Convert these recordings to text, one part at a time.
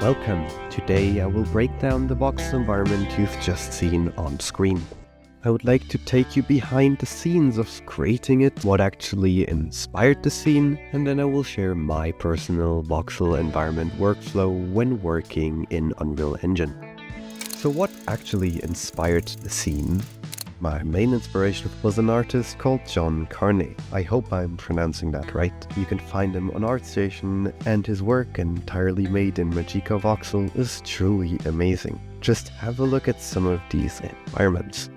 Welcome! Today I will break down the Voxel environment you've just seen on screen. I would like to take you behind the scenes of creating it, what actually inspired the scene, and then I will share my personal Voxel environment workflow when working in Unreal Engine. So what actually inspired the scene? My main inspiration was an artist called John Carney. I hope I'm pronouncing that right. You can find him on ArtStation, and his work, entirely made in Magica Voxel, is truly amazing. Just have a look at some of these environments.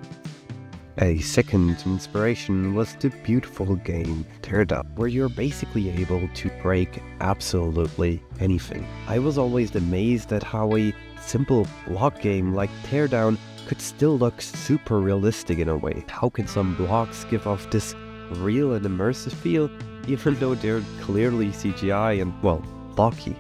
A second inspiration was the beautiful game Teardown, where you're basically able to break absolutely anything. I was always amazed at how a simple block game like Teardown could still look super realistic in a way. How can some blocks give off this real and immersive feel, even though they're clearly CGI and, well, blocky?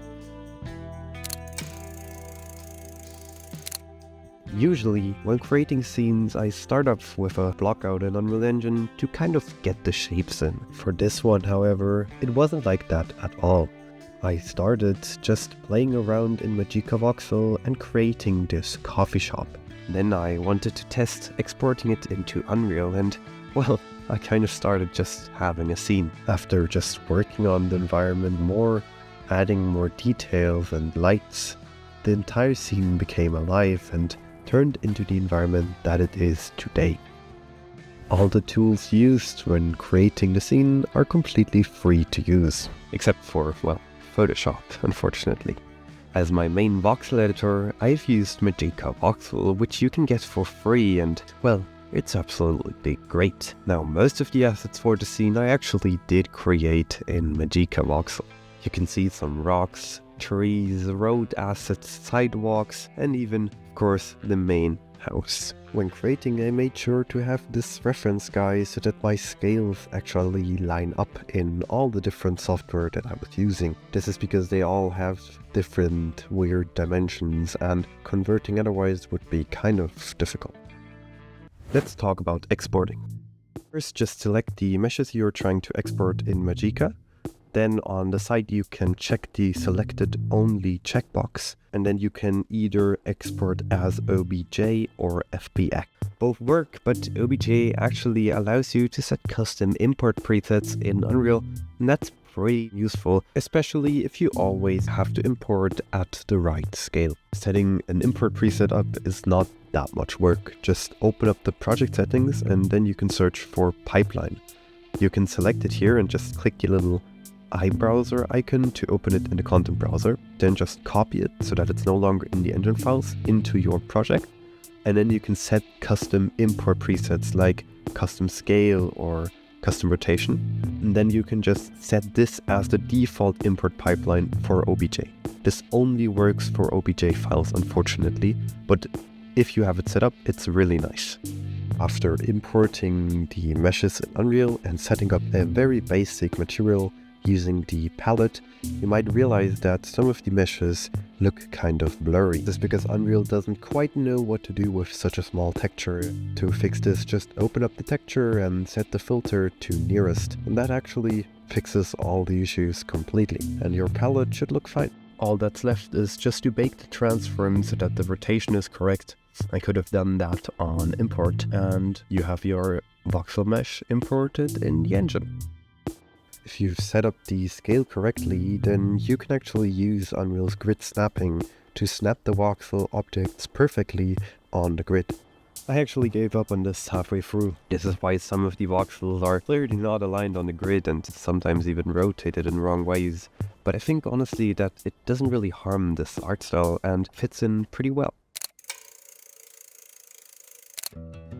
Usually, when creating scenes, I start off with a block out in Unreal Engine to kind of get the shapes in. For this one, however, it wasn't like that at all. I started just playing around in Magica Voxel and creating this coffee shop. Then I wanted to test exporting it into Unreal and, well, I kind of started just having a scene. After just working on the environment more, adding more details and lights, the entire scene became alive and turned into the environment that it is today. All the tools used when creating the scene are completely free to use, except for, well, Photoshop, unfortunately. As my main voxel editor, I've used Magica Voxel, which you can get for free and, well, it's absolutely great. Now, most of the assets for the scene I actually did create in Magica Voxel. You can see some rocks, trees, road assets, sidewalks, and even, of course, the main house. When creating, I made sure to have this reference guide so that my scales actually line up in all the different software that I was using. This is because they all have different weird dimensions and converting otherwise would be kind of difficult. Let's talk about exporting. First, just select the meshes you're trying to export in Magica. Then on the side you can check the selected only checkbox, and then you can either export as OBJ or FBX. Both work, but OBJ actually allows you to set custom import presets in Unreal, and that's pretty useful, especially if you always have to import at the right scale. Setting an import preset up is not that much work. Just open up the project settings and then you can search for pipeline. You can select it here and just click your little iBrowser icon to open it in the content browser, then just copy it so that it's no longer in the engine files into your project, and then you can set custom import presets like custom scale or custom rotation, and then you can just set this as the default import pipeline for OBJ. This only works for OBJ files, unfortunately, but if you have it set up, it's really nice. After importing the meshes in Unreal and setting up a very basic material using the palette, you might realize that some of the meshes look kind of blurry. This is because Unreal doesn't quite know what to do with such a small texture. To fix this, just open up the texture and set the filter to nearest, and that actually fixes all the issues completely, and your palette should look fine. All that's left is just to bake the transform so that the rotation is correct. I could have done that on import, and you have your voxel mesh imported in the engine. If you've set up the scale correctly, then you can actually use Unreal's grid snapping to snap the voxel objects perfectly on the grid. I actually gave up on this halfway through. This is why some of the voxels are clearly not aligned on the grid and sometimes even rotated in wrong ways. But I think honestly that it doesn't really harm this art style and fits in pretty well.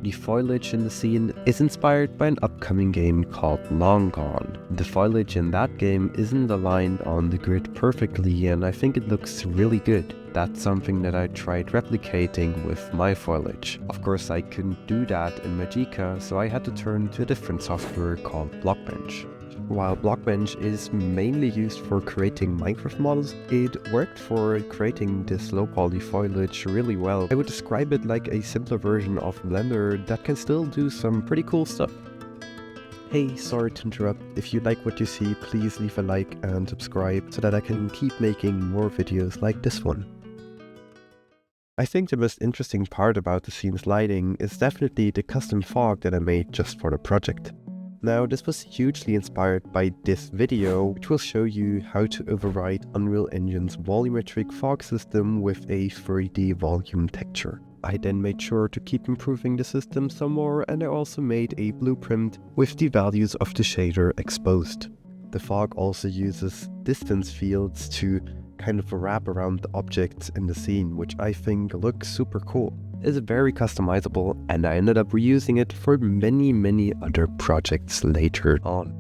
The foliage in the scene is inspired by an upcoming game called Long Gone. The foliage in that game isn't aligned on the grid perfectly, and I think it looks really good. That's something that I tried replicating with my foliage. Of course, I couldn't do that in Magica, so I had to turn to a different software called Blockbench. While Blockbench is mainly used for creating Minecraft models, it worked for creating this low-poly foliage really well. I would describe it like a simpler version of Blender that can still do some pretty cool stuff. Hey, sorry to interrupt. If you like what you see, please leave a like and subscribe so that I can keep making more videos like this one. I think the most interesting part about the scene's lighting is definitely the custom fog that I made just for the project. Now, this was hugely inspired by this video, which will show you how to override Unreal Engine's volumetric fog system with a 3D volume texture. I then made sure to keep improving the system some more, and I also made a blueprint with the values of the shader exposed. The fog also uses distance fields to kind of wrap around the objects in the scene, which I think looks super cool. It's very customizable, and I ended up reusing it for many other projects later on.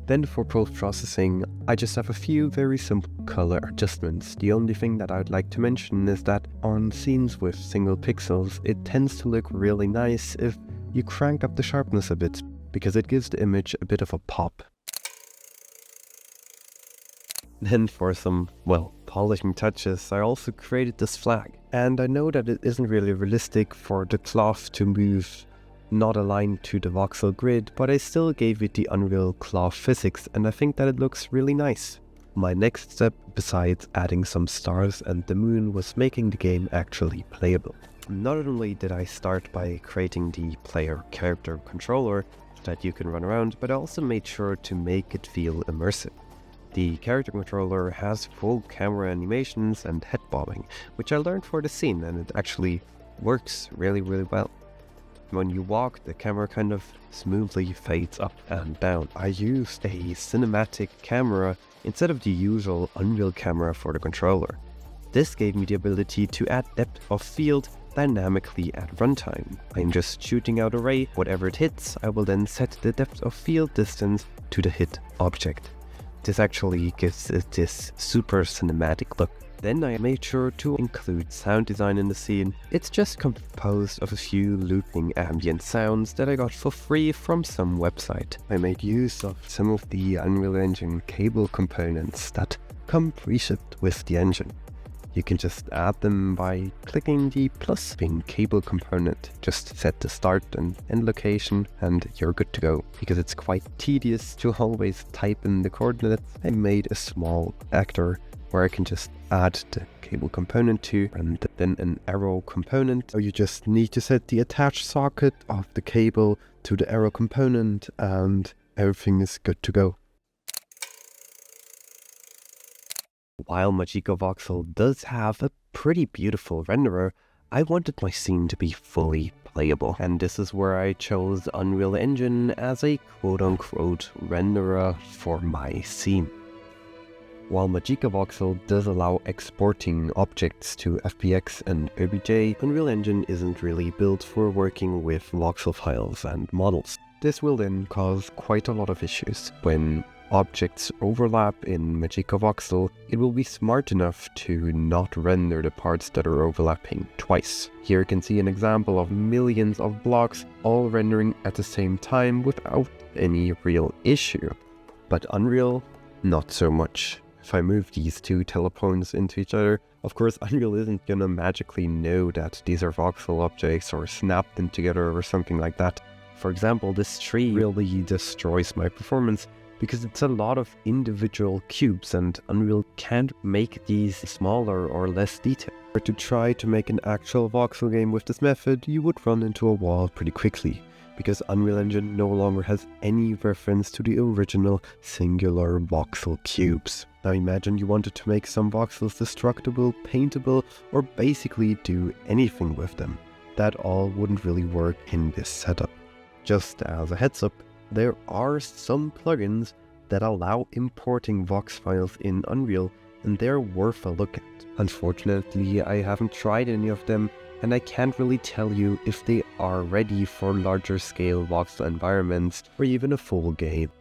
Then for post-processing, I just have a few very simple color adjustments. The only thing that I'd like to mention is that on scenes with single pixels, it tends to look really nice if you crank up the sharpness a bit, because it gives the image a bit of a pop. Then for some, polishing touches, I also created this flag. And I know that it isn't really realistic for the cloth to move not aligned to the voxel grid, but I still gave it the Unreal cloth physics, and I think that it looks really nice. My next step, besides adding some stars and the moon, was making the game actually playable. Not only did I start by creating the player character controller that you can run around, but I also made sure to make it feel immersive. The character controller has full camera animations and head bobbing, which I learned for the scene, and it actually works really well. When you walk, the camera kind of smoothly fades up and down. I used a cinematic camera instead of the usual Unreal camera for the controller. This gave me the ability to add depth of field dynamically at runtime. I'm just shooting out a ray, whatever it hits, I will then set the depth of field distance to the hit object. This actually gives it this super cinematic look. Then I made sure to include sound design in the scene. It's just composed of a few looping ambient sounds that I got for free from some website. I made use of some of the Unreal Engine cable components that come pre-shipped with the engine. You can just add them by clicking the plus pin cable component. Just set the start and end location and you're good to go. Because it's quite tedious to always type in the coordinates, I made a small actor where I can just add the cable component to, and then an arrow component. So you just need to set the attached socket of the cable to the arrow component and everything is good to go. While Magica Voxel does have a pretty beautiful renderer, I wanted my scene to be fully playable, and this is where I chose Unreal Engine as a quote-unquote renderer for my scene. While Magica Voxel does allow exporting objects to FBX and OBJ, Unreal Engine isn't really built for working with voxel files and models. This will then cause quite a lot of issues. When objects overlap in Magica Voxel, it will be smart enough to not render the parts that are overlapping twice. Here you can see an example of millions of blocks all rendering at the same time without any real issue. But Unreal, not so much. If I move these two telepoints into each other, of course Unreal isn't gonna magically know that these are voxel objects or snap them together or something like that. For example, this tree really destroys my performance because it's a lot of individual cubes and Unreal can't make these smaller or less detailed. To try to make an actual voxel game with this method, you would run into a wall pretty quickly, because Unreal Engine no longer has any reference to the original singular voxel cubes. Now imagine you wanted to make some voxels destructible, paintable, or basically do anything with them. That all wouldn't really work in this setup. Just as a heads up, there are some plugins that allow importing vox files in Unreal, and they're worth a look at. Unfortunately, I haven't tried any of them, and I can't really tell you if they are ready for larger scale voxel environments or even a full game.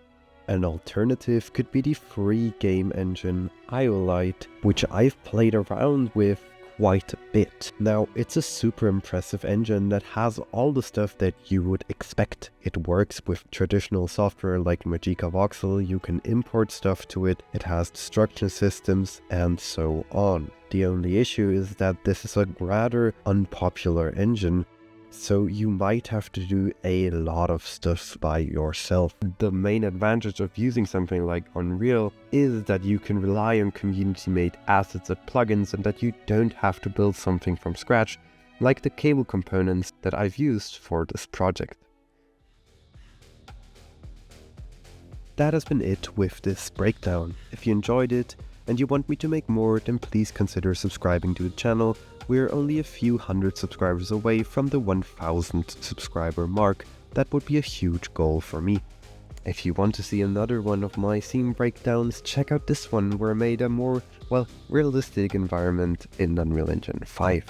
An alternative could be the free game engine Iolite, which I've played around with quite a bit. Now, it's a super impressive engine that has all the stuff that you would expect. It works with traditional software like Magica Voxel, you can import stuff to it, it has destruction systems, and so on. The only issue is that this is a rather unpopular engine, so you might have to do a lot of stuff by yourself. The main advantage of using something like Unreal is that you can rely on community-made assets and plugins and that you don't have to build something from scratch, like the cable components that I've used for this project. That has been it with this breakdown. If you enjoyed it and you want me to make more, then please consider subscribing to the channel. We're only a few hundred subscribers away from the 1000 subscriber mark. That would be a huge goal for me. If you want to see another one of my scene breakdowns, check out this one where I made a more, well, realistic environment in Unreal Engine 5.